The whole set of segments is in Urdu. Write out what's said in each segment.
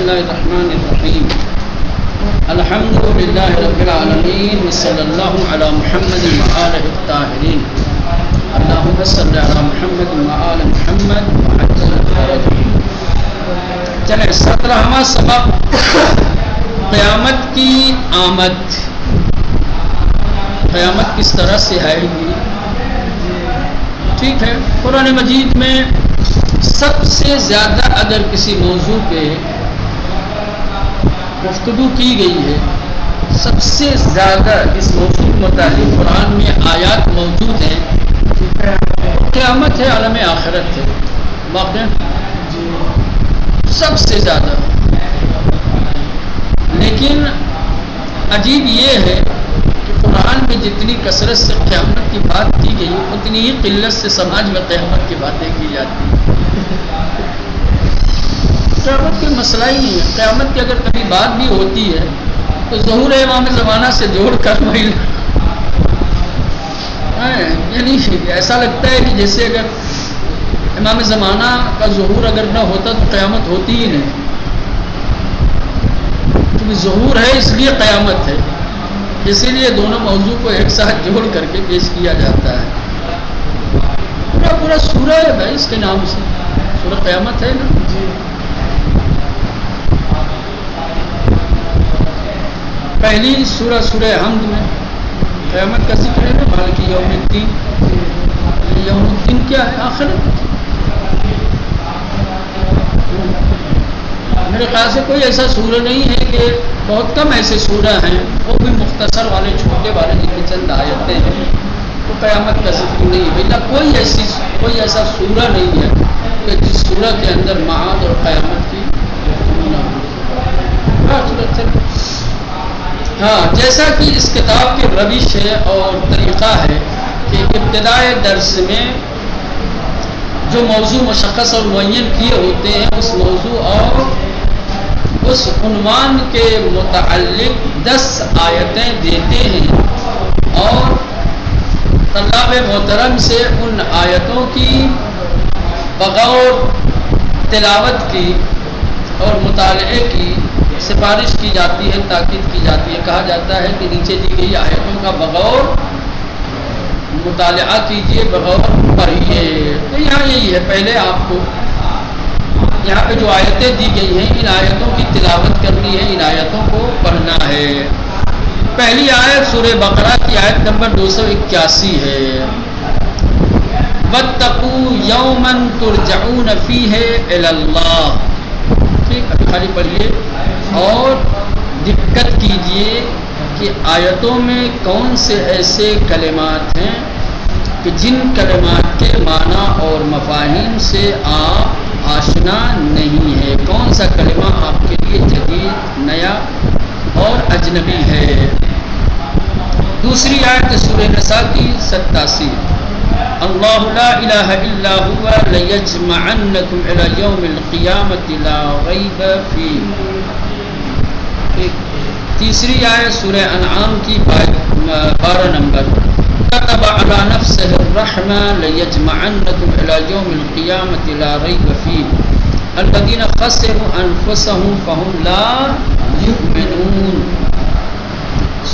الله الرحمن الرحيم الحمد لله رب العالمين وصلى الله على محمد وآله الطاهرين اللهم صل على محمد وآل محمد وعجل فرجهم. چلیں 17واں سبق قیامت کی آمد. قیامت کس طرح سے آئے گی؟ ٹھیک ہے، قرآن مجید میں سب سے زیادہ اگر کسی موضوع پہ گفتگو کی گئی ہے، سب سے زیادہ اس موضوع متعلق قرآن میں آیات موجود ہیں، قیامت ہے، عالم آخرت ہے. واقع سب سے زیادہ. لیکن عجیب یہ ہے کہ قرآن میں جتنی کثرت سے قیامت کی بات کی گئی اتنی ہی قلت سے سماج میں قیامت کی باتیں کی جاتی ہیں. قیامت کوئی مسئلہ ہی نہیں ہے. قیامت کی اگر کبھی بات بھی ہوتی ہے تو ظہور امام زمانہ سے جوڑ کر وہی یعنی ایسا لگتا ہے کہ جیسے اگر امام زمانہ کا ظہور اگر نہ ہوتا تو قیامت ہوتی ہی نہیں. کیونکہ ظہور ہے اس لیے قیامت ہے، اسی لیے دونوں موضوع کو ایک ساتھ جوڑ کر کے پیش کیا جاتا ہے. پورا سورہ ہے بھائی اس کے نام سے، سورہ قیامت ہے نا. پہلی سورہ حمد میں قیامت کا ذکر ہے نا، مالک یوم الدین. یوم الدین کیا ہے؟ آخرت. میرے خیال سے کوئی ایسا سورہ نہیں ہے کہ بہت کم ایسے سورہ ہیں، وہ بھی مختصر والے چھوٹے والے جن کی چند آیتیں ہیں، تو قیامت کا ذکر نہیں ہے. بھائی کوئی ایسا سورہ نہیں ہے کہ جس سورہ کے اندر معاد اور قیامت کی ہاں، جیسا کہ اس کتاب کی روش ہے اور طریقہ ہے کہ ابتدائے درس میں جو موضوع مشخص اور معین کیے ہوتے ہیں اس موضوع اور اس عنوان کے متعلق 10 آیتیں دیتے ہیں اور طلاب محترم سے ان آیتوں کی بغور تلاوت کی اور مطالعے کی سفارش کی جاتی ہے، تاکید کی جاتی ہے. کہا جاتا ہے کہ نیچے دی گئی آیتوں کا بغور مطالعہ کیجیے، بغور پڑھیے. تو یہاں یہی ہے، پہلے آپ کو یہاں پہ جو آیتیں دی گئی ہیں ان آیتوں کی تلاوت کرنی ہے، ان آیتوں کو پڑھنا ہے. پہلی آیت سورہ بقرہ کی آیت نمبر 281 ہے. وَاتَّقُوا يَوْمًا تُرْجَعُونَ فِيهِ إِلَى اللَّهِ. ٹھیک، ابھی خالی پڑھیے اور دقت کیجئے کہ آیتوں میں کون سے ایسے کلمات ہیں کہ جن کلمات کے معنی اور مفاہیم سے آپ آشنا نہیں ہے. کون سا کلمہ آپ کے لیے جدید، نیا اور اجنبی ہے. دوسری آیت سورہ نساء کی 87. اللہ لا الہ الا هو لیجمعنکم الی یوم القیامۃ لا ریب فیہ. تیسری آیت سورہ انعام کی 12 نمبر. كتب على نفسه الرحمة ليجمعنكم إلى يوم القيامة لا ريب فيه الذين خسروا أنفسهم فهم لا يؤمنون.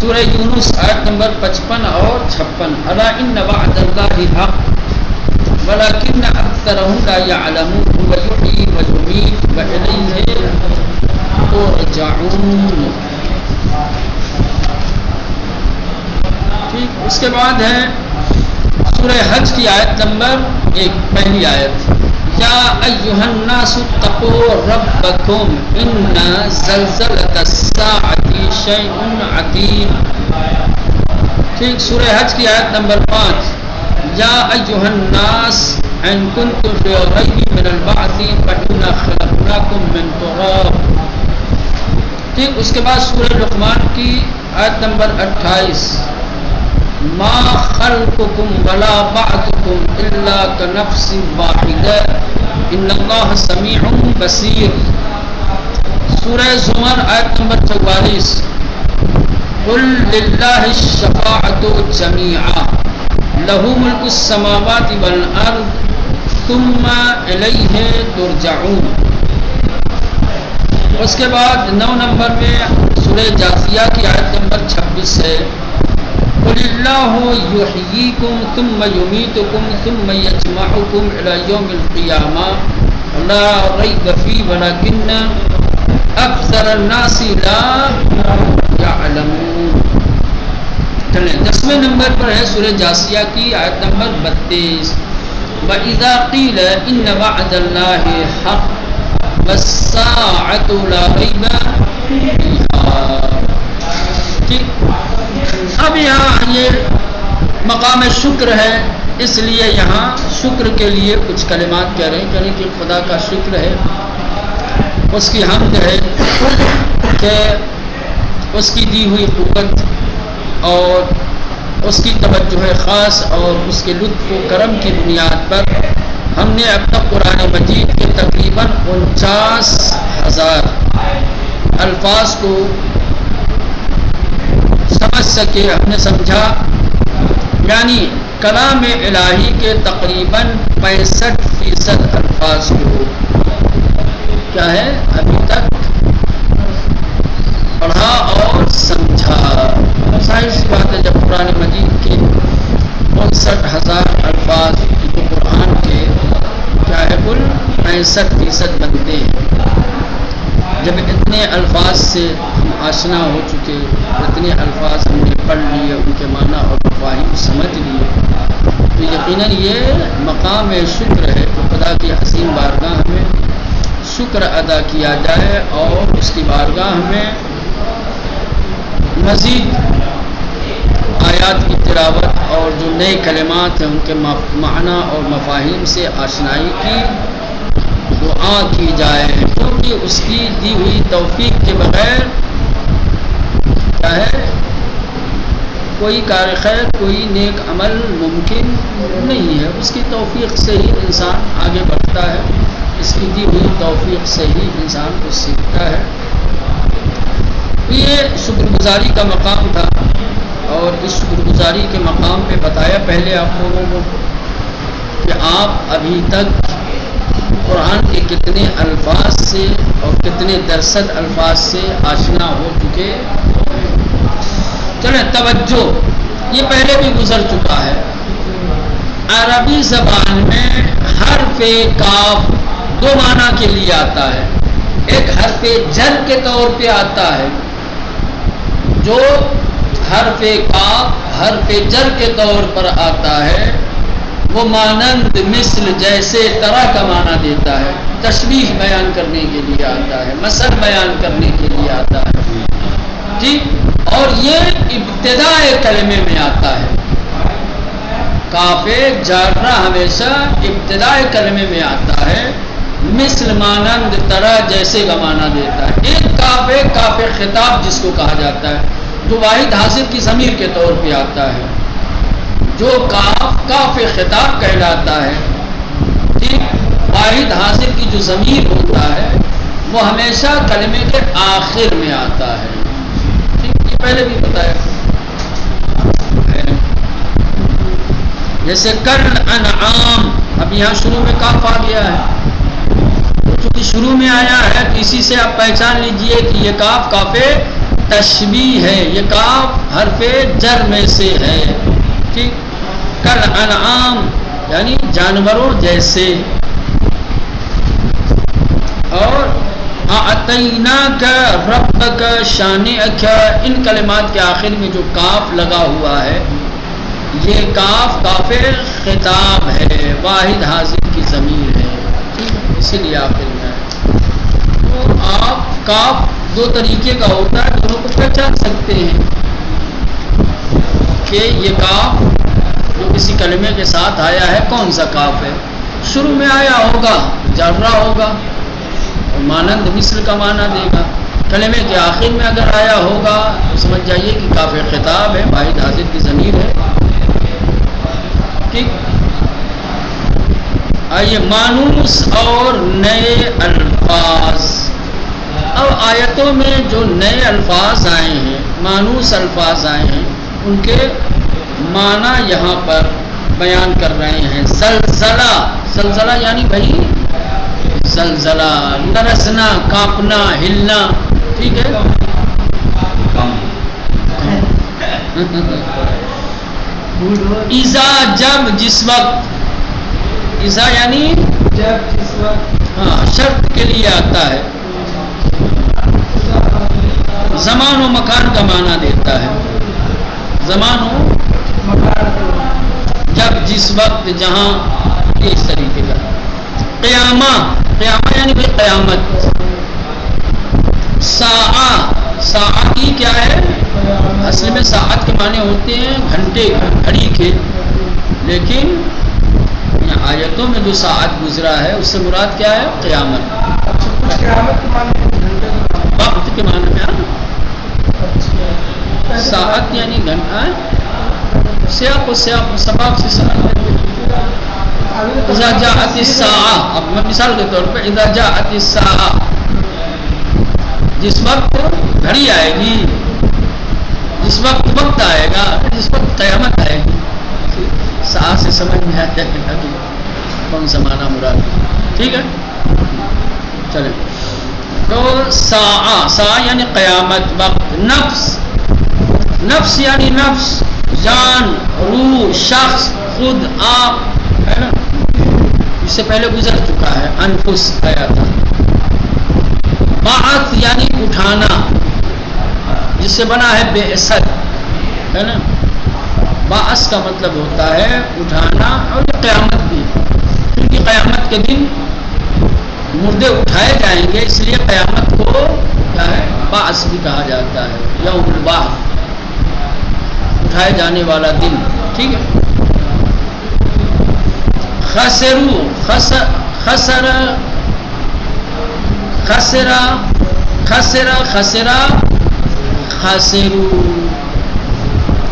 سورہ یونس آیت نمبر 55 اور 56. ألا إن وعد الله حق ولكن أكثرهم لا يعلمون هو يحيي ويميت وإليه ترجعون. ٹھیک، اس کے بعد ہے سورہ حج کی آیت نمبر 1. پہلی آیت. یا ایھا الناس اتقوا ربکم ان زلزلۃ الساعۃ شیء عظیم. ٹھیک، سورہ حج کی آیت نمبر 5. یا ایھا الناس ان کنتم فی ریب من البعث فإنا خلقناکم من تراب. ٹھیک، اس کے بعد سورہ لقمان کی آیت نمبر 28. ما خلقكم ولا بعثكم الا كنفس واحدة ان الله سميع بصير. سورہ زمر آیت نمبر 44. قل لله الشفاعة جميعا له ملك السماوات والارض ثم الیہ ترجعون. اس کے بعد 9 نمبر میں سورہ جاثیہ کی آیت نمبر 26 ہے، قُلِ اللَّهُ يُحْيِيكُمْ ثُمَّ يُمِيتُكُمْ ثُمَّ يَجْمَعُكُمْ إِلَى يَوْمِ الْقِيَامَةِ لَا رَيْبَ فِيهِ وَلَكِنَّ أَكْثَرَ النَّاسِ لَا يَعْلَمُونَ۔ چلیں 10ویں نمبر پر ہے سورہ جاثیہ کی آیت نمبر 32، وَإِذَا قِيلَ إِنَّ وَعْدَ اللَّهِ حَقٌّ وَالسَّاعَةُ لَا رَيْبَ فِيهَا۔ اب یہاں یہ مقام شکر ہے، اس لیے یہاں شکر کے لیے کچھ کلمات کہہ رہے ہیں، یعنی کہ خدا کا شکر ہے، اس کی حمد ہے کہ اس کی دی ہوئی قوت اور اس کی توجہ خاص اور اس کے لطف و کرم کی بنیاد پر ہم نے اب تک قرآن مجید کے تقریباً 49,000 الفاظ کو سمجھ سکے، ہم نے سمجھا، یعنی کلام الہی کے تقریباً 65% الفاظ کو کیا ہے ابھی تک پڑھا اور سمجھا۔ ظاہر سی بات ہے جب قرآن مجید کے 59,000 الفاظ جو قرآن کے کیا ہے کل 65% بنتے ہیں، جب اتنے الفاظ سے ہم آشنا ہو چکے، اتنے الفاظ ہم نے پڑھ لیے، ان کے معنی اور مفاہیم سمجھ لیے، تو یقیناً یہ مقام شکر ہے کہ خدا کی حسین بارگاہ میں شکر ادا کیا جائے اور اس کی بارگاہ میں مزید آیات کی تلاوت اور جو نئے کلمات ہیں ان کے معنی اور مفاہیم سے آشنائی کی دعا کی جائے، کیونکہ اس کی دی ہوئی توفیق کے بغیر کیا ہے کوئی کار خیر، کوئی نیک عمل ممکن نہیں ہے، اس کی توفیق سے ہی انسان آگے بڑھتا ہے، اس کی دی ہوئی توفیق سے ہی انسان کو سیکھتا ہے۔ یہ شکر گزاری کا مقام تھا، اور اس شکر گزاری کے مقام پہ بتایا پہلے آپ لوگوں کو کہ آپ ابھی تک قرآن کے کتنے الفاظ سے اور کتنے درصد الفاظ سے آشنا ہو چکے۔ چلیں توجہ، یہ پہلے بھی گزر چکا ہے، عربی زبان میں حرف کاف 2 معنی کے لیے آتا ہے، ایک حرف جر کے طور پہ آتا ہے، جو حرف کاف حرف جر کے طور پر آتا ہے، وہ مانند مثل جیسے طرح کا معنی دیتا ہے، تشبیہ بیان کرنے کے لیے آتا ہے، مثل بیان کرنے کے لیے آتا ہے، ٹھیک، اور یہ ابتداء کلمے میں آتا ہے، کاف جارہ ہمیشہ ابتداء کلمے میں آتا ہے، مثل مانند طرح جیسے کا معنی دیتا ہے۔ ایک کاف خطاب جس کو کہا جاتا ہے، جو واحد حاضر کی ضمیر کے طور پہ آتا ہے، جو کاف خطاب کہلاتا ہے، ٹھیک، واحد حاضر کی جو ضمیر ہوتا ہے وہ ہمیشہ کلمے کے آخر میں آتا ہے، ٹھیک، یہ پہلے بھی بتایا۔ جیسے کل انعام، اب یہاں شروع میں کاف آ گیا ہے، چونکہ شروع میں آیا ہے تو اسی سے آپ پہچان لیجئے کہ یہ کاف تشبیہ ہے، یہ کاف حرف جر میں سے ہے، ٹھیک، کل انعام یعنی جانوروں جیسے، اور اعطیناک ربک شانئک، ان کلمات کے آخر میں جو کاف لگا ہوا ہے یہ کاف خطاب ہے، واحد حاضر کی ضمیر ہے، اسی لیے آخر میں ہے۔ تو آپ کاف 2 طریقے کا ہوتا ہے، دونوں کو پہچان سکتے ہیں کہ یہ کاف جو کسی کلمے کے ساتھ آیا ہے کون سا کاف ہے، شروع میں آیا ہوگا جارہ ہوگا اور مانند مثل کا معنی دے گا، کلمے کے آخر میں اگر آیا ہوگا تو سمجھ جائیے کہ کاف خطاب ہے، واحد حاضر کی ضمیر ہے، ٹھیک۔ آئیے مانوس اور نئے الفاظ، اب آیتوں میں جو نئے الفاظ آئے ہیں، مانوس الفاظ آئے ہیں، ان کے معنی یہاں پر بیان کر رہے ہیں۔ زلزلہ، زلزلہ یعنی بھائی زلزلہ، لرزنا، کانپنا، ہلنا، ٹھیک ہے. اذا جب جس وقت، اذا یعنی جب جس وقت، ہاں شرط کے لیے آتا ہے، زمان و مکان کا معنی دیتا ہے. زمان و جب جس وقت جہاں، یہ اس طریقے کا. قیامہ، قیامہ یعنی بھائی قیامت. ساعہ کی کیا ہے؟ اصل میں ساعت کے معنی ہوتے ہیں گھنٹے، گھڑی کے، لیکن آیتوں میں جو ساعت گزرا ہے اس سے مراد کیا ہے؟ قیامت. وقت کے معنی میں ساعت یعنی گھنٹہ. سیاق و سباب سے سمجھ. اذا جاءت الساعہ، اب میں مثال کے طور پہ اذا جاءت الساعہ، جس وقت گھڑی آئے گی، جس وقت وقت آئے گا، جس وقت قیامت آئے گی. ساعہ سے سمجھ میں آ جائے گا کہ کون سا معنی مراد. ٹھیک ہے، چلیں. تو ساعہ یعنی قیامت، وقت. نفس یعنی نفس، جان، روح، شخص، خود، آپ، ہے نا. اس سے پہلے گزر چکا ہے، انفس آیا تھا. بعث یعنی اٹھانا، جس سے بنا ہے بعثت، ہے نا. بعث کا مطلب ہوتا ہے اٹھانا، اور یہ قیامت بھی، کیونکہ قیامت کے دن مردے اٹھائے جائیں گے، اس لیے قیامت کو کیا ہے؟ بعث بھی کہا جاتا ہے. یوم البعث، اٹھائے جانے والا دن. ٹھیک ہے. خسرو،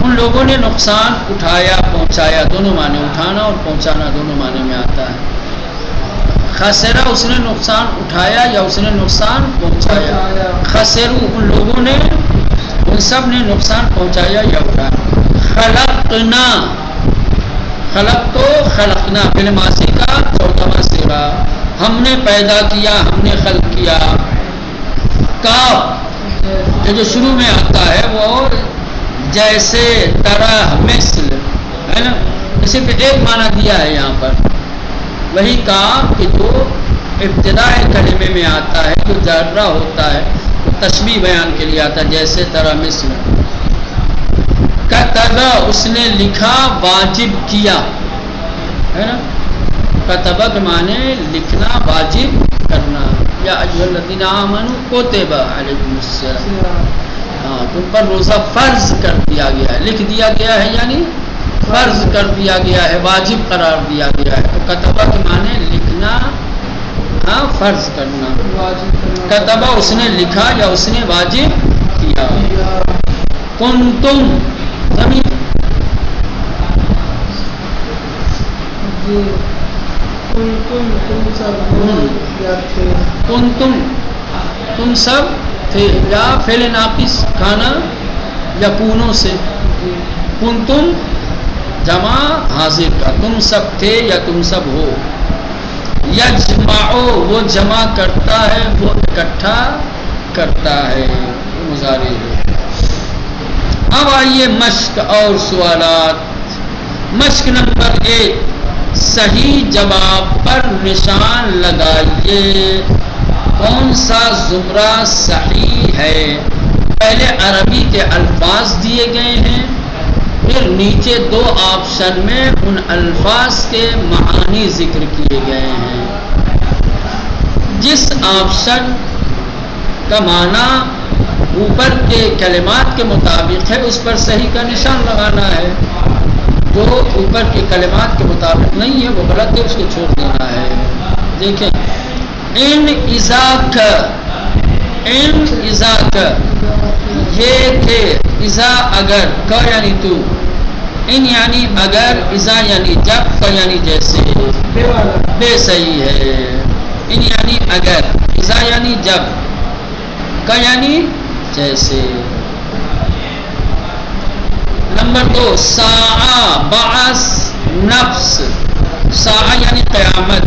ان لوگوں نے نقصان اٹھایا، پہنچایا، دونوں معنی، اٹھانا اور پہنچانا دونوں معنی میں آتا ہے. خسرا اس نے نقصان اٹھایا یا اس نے نقصان پہنچایا. خسرو ان لوگوں نے، ان سب نے نقصان پہنچایا یا اٹھایا. خلقنا، خلق تو خلقنا فعل ماضی کا چوتھواں صیغہ. ہم نے پیدا کیا، ہم نے خلق کیا. کاف جو شروع میں آتا ہے وہ جیسے، طرح، مثل، ہے نا. صرف ایک معنی دیا ہے یہاں پر، وہی کاف کہ جو ابتداء کلمے میں آتا ہے، جو جارہ ہوتا ہے، تشبیہ بیان کے لیے آتا ہے، جیسے، طرح، مثل. کتب اس نے لکھا، واجب کیا، ہے نا. کتب کے معنی لکھنا، واجب کرنا. یا ایھا الذین آمنوا کتب علیکم الصیام، ہاں تم پر روزہ فرض کر دیا گیا ہے. لکھ دیا گیا ہے یعنی فرض کر دیا گیا ہے، واجب قرار دیا گیا ہے. تو کتبہ کے معنی لکھنا، ہاں فرض کرنا. کتبہ اس نے لکھا یا اس نے واجب کیا. کنتم زمین، کنتم تم سب تھے، یا فعل ناقص کھانا یا کونوں سے. کنتم جمع حاضر کا، تم سب تھے یا تم سب ہو. یجمعو وہ جمع کرتا ہے، وہ اکٹھا کرتا ہے، مضارع ہے. اب آئیے مشق اور سوالات. مشق نمبر 1، صحیح جواب پر نشان لگائیے. کون سا زمرہ صحیح ہے؟ پہلے عربی کے الفاظ دیے گئے ہیں، پھر نیچے 2 آپشن میں ان الفاظ کے معانی ذکر کیے گئے ہیں. جس آپشن کا معنی اوپر کے کلمات کے مطابق ہے اس پر صحیح کا نشان لگانا ہے. جو اوپر کے کلمات کے مطابق نہیں ہے وہ غلط ہے، اس کو چھوڑ دینا ہے. دیکھیں، ان اذاک، ان اذاک یہ تھے. اذا اگر، کا یعنی تو، ان یعنی اگر، اذا یعنی جب، کا یعنی جیسے. بے صحیح ہے. ان یعنی اگر، اذا یعنی جب، کا یعنی جیسے. نمبر 2، ساعہ، بعث، نفس. ساعہ یعنی قیامت،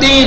3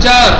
4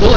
2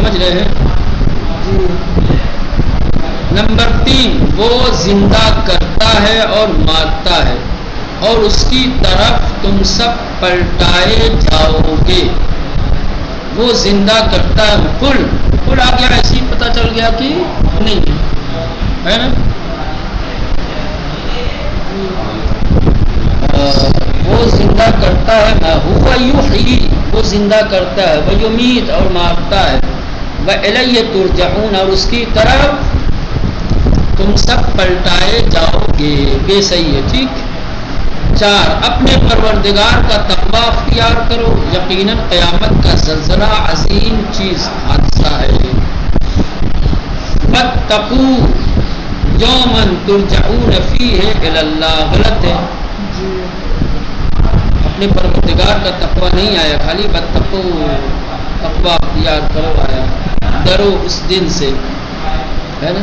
سمجھ رہے ہیں؟ نمبر 3 وہ زندہ کرتا ہے اور مارتا ہے اور اس کی طرف تم سب پلٹائے جاؤ گے. وہ زندہ کرتا ہے. کل آ گیا ایسے ہی پتہ چل گیا کہ نہیں ہے نا. وہ زندہ کرتا ہے. ہوا یحیی وہ زندہ کرتا ہے. وہ یمیت اور مارتا ہے. وَإِلَيَّ تُرْجَعُونَ اور اس کی طرف تم سب پلٹائے جاؤ گے. بے صحیح ہے. ٹھیک. 4 اپنے پروردگار کا تقوی اختیار کرو. یقیناً قیامت کا زلزلہ عظیم چیز حادثہ ہے. وَاتَّقُوا يَوْمًا تُرْجَعُونَ فِيهِ إِلَى اللَّهِ غلط ہے. اپنے پروردگار کا تقوی نہیں آیا, خالی وَاتَّقُوا تقوی اختیار کرو آیا. ڈرو اس دن سے ہے نا.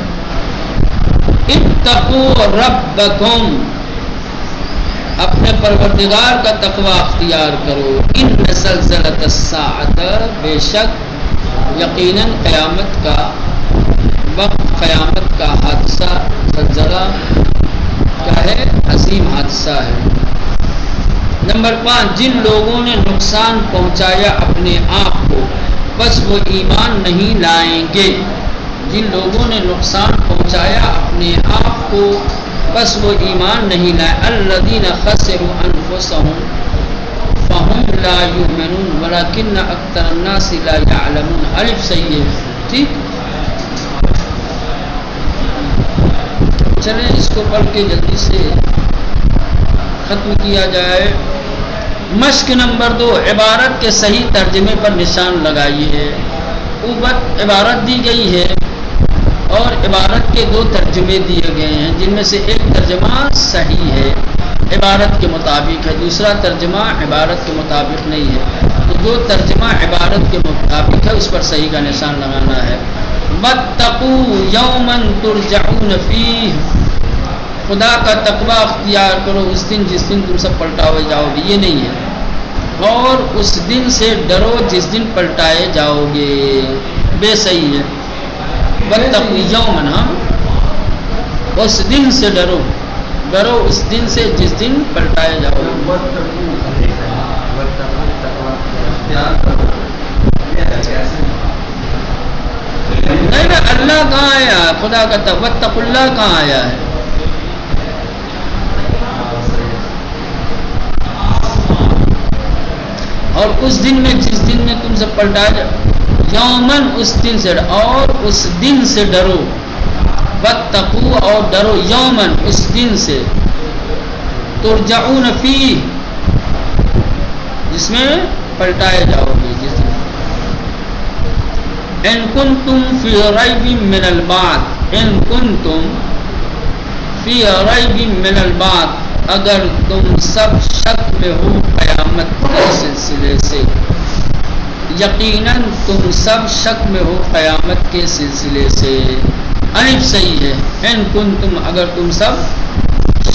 اتقوا ربکم اپنے پروردگار کا تقوی اختیار کرو. ان زلزلۃ الساعۃ بے شک یقیناً قیامت کا وقت, قیامت کا حادثہ زلزلہ کیا ہے؟ عظیم حادثہ ہے. نمبر 5 جن لوگوں نے نقصان پہنچایا اپنے آپ کو بس وہ ایمان نہیں لائیں گے. جن لوگوں نے نقصان پہنچایا اپنے آپ کو بس وہ ایمان نہیں لائے. الذین خسروا انفسهم فهم لا یؤمنون ولکن اکثر الناس لا یعلمون. الف صحیح ہے. ٹھیک. چلیں اس کو پڑھ کے جلدی سے ختم کیا جائے. مشق نمبر 2 عبارت کے صحیح ترجمے پر نشان لگائیے. اوپر عبارت دی گئی ہے اور عبارت کے 2 ترجمے دیے گئے ہیں جن میں سے ایک ترجمہ صحیح ہے, عبارت کے مطابق ہے. دوسرا ترجمہ عبارت کے مطابق نہیں ہے. تو جو ترجمہ عبارت کے مطابق ہے اس پر صحیح کا نشان لگانا ہے. وَاتَّقُوا يَوْمًا تُرْجَعُونَ فِيهِ خدا کا تقوی اختیار کرو اس دن جس دن تم سب پلٹائے جاؤ گے. یہ نہیں ہے. اور اس دن سے ڈرو جس دن پلٹائے جاؤ گے. بے صحیح ہے. وَاتَّقُوا يَوْمًا اس دن سے ڈرو اس دن سے جس دن پلٹائے جاؤ گے. نہیں نا اللہ کہاں آیا؟ خدا کا واتقوا اللہ کہاں آیا ہے؟ اور اس دن میں جس دن میں تم سے پلٹایا جائے یومن اس دن سے اور اس دن سے ڈرو. واتقوا اور ڈرو یومن اس دن سے ترجعون فیہ جس میں پلٹائے جاؤ گے. جس دن ان کنتم فی ریب من البعث ان کنتم فی ریب من البعث اگر تم سب شک میں ہو قیامت کے سلسلے سے. یقیناً تم سب شک میں ہو قیامت کے سلسلے سے. الف صحیح ہے. ان کنتم اگر تم سب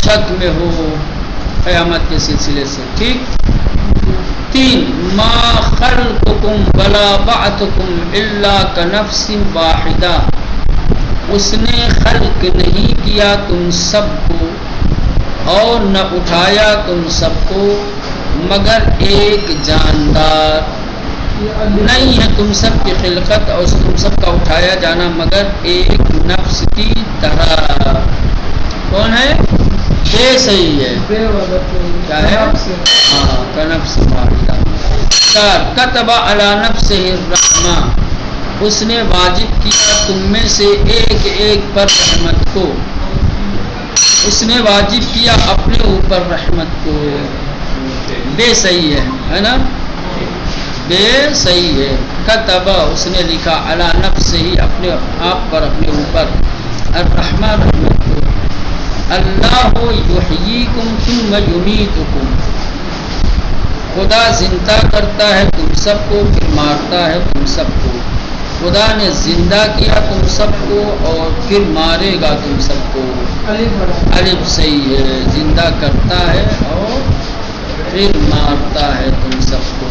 شک میں ہو قیامت کے سلسلے سے. ٹھیک. 3 ما خلقکم ولا بعثکم الا کنفس واحدہ اس نے خلق نہیں کیا تم سب کو اور نہ اٹھایا تم سب کو مگر ایک جاندار. نہیں ہے تم سب کی خلقت اور تم سب کا اٹھایا جانا مگر ایک نفس کی طرح. کون ہے؟ بے صحیح ہے. کیا ہے؟ ہاں کنفس واحدہ. 4 کتب علی نفسہ الرحمہ اس نے واجب کیا تم میں سے ایک ایک پر رحمت کو. اس نے واجب کیا اپنے اوپر رحمت کو. بے صحیح ہے نا. بے صحیح ہے. کتب اس نے لکھا علی نفسہ ہی اپنے آپ پر اپنے اوپر الرحمہ رحمت کو. اللہ یحییکم ثم یمیتکم خدا زندہ کرتا ہے تم سب کو پھر مارتا ہے تم سب کو. خدا نے زندہ کیا تم سب کو اور پھر مارے گا تم سب کو. الف صحیح ہے. زندہ کرتا ہے اور پھر مارتا ہے تم سب کو.